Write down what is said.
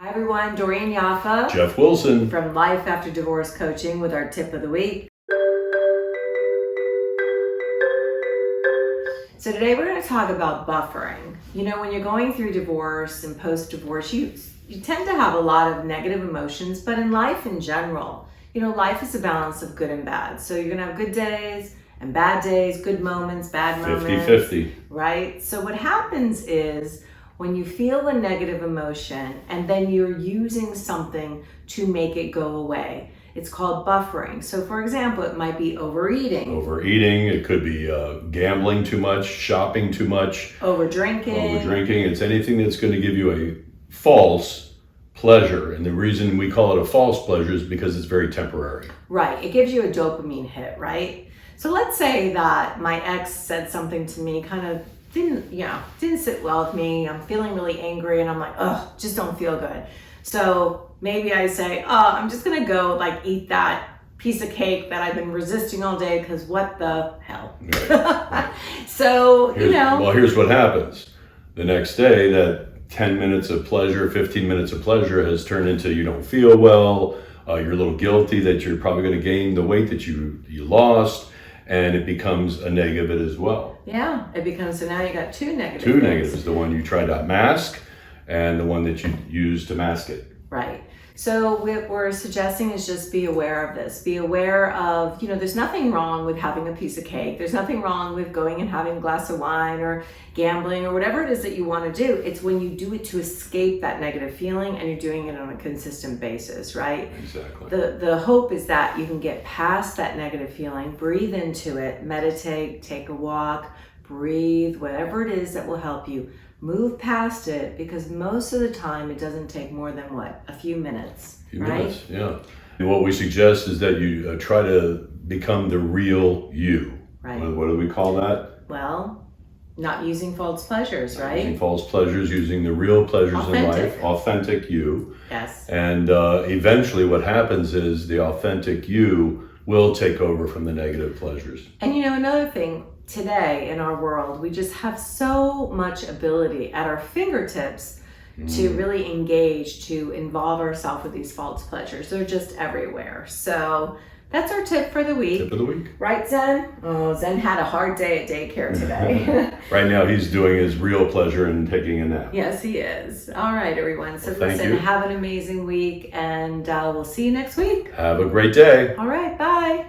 Hi everyone, Doreen Yaffa Jeff Wilson from Life After Divorce Coaching with our tip of the week. So today we're going to talk about buffering. You know, when you're going through divorce and post-divorce, you tend to have a lot of negative emotions, but in life in general, you know, life is a balance of good and bad. So you're going to have good days and bad days, good moments, bad moments. 50-50. Right? So what happens is when you feel a negative emotion and then you're using something to make it go away, it's called buffering. So for example, it might be overeating. Overeating, it could be gambling too much, shopping too much. Overdrinking. It's anything that's going to give you a false pleasure. And the reason we call it a false pleasure is because it's very temporary. Right, it gives you a dopamine hit, right? So let's say that my ex said something to me, kind of didn't sit well with me. I'm feeling really angry and I'm like, oh, just don't feel good. So maybe I say, oh, I'm just gonna go like eat that piece of cake that I've been resisting all day because what the hell? Right. So, Well, here's what happens. The next day, that 10 minutes of pleasure, 15 minutes of pleasure has turned into you don't feel well, you're a little guilty that you're probably gonna gain the weight that you lost, and it becomes a negative as well. Yeah, it becomes, so now you got two negatives. Two negatives, the one you tried to mask and the one that you use to mask it. Right. So what we're suggesting is just be aware of this. Be aware of, there's nothing wrong with having a piece of cake. There's nothing wrong with going and having a glass of wine or gambling or whatever it is that you want to do. It's when you do it to escape that negative feeling and you're doing it on a consistent basis, right? Exactly. The hope is that you can get past that negative feeling, breathe into it, meditate, take a walk, breathe, whatever it is that will help you. Move past it, because most of the time it doesn't take more than a few minutes, minutes, yeah. And what we suggest is that you try to become the real you. Right. What do we call that? Well, not using false pleasures, right? Using false pleasures, using the real pleasures in life, authentic you. Yes. And eventually what happens is the authentic you will take over from the negative pleasures. And another thing, today in our world, we just have so much ability at our fingertips to really engage, to involve ourselves with these false pleasures. They're just everywhere. So that's our tip for the week. Tip of the week. Right, Zen? Oh, Zen had a hard day at daycare today. Right now he's doing his real pleasure and taking a nap. Yes, he is. All right, everyone. So Well, listen, have an amazing week, and we'll see you next week. Have a great day. All right, bye.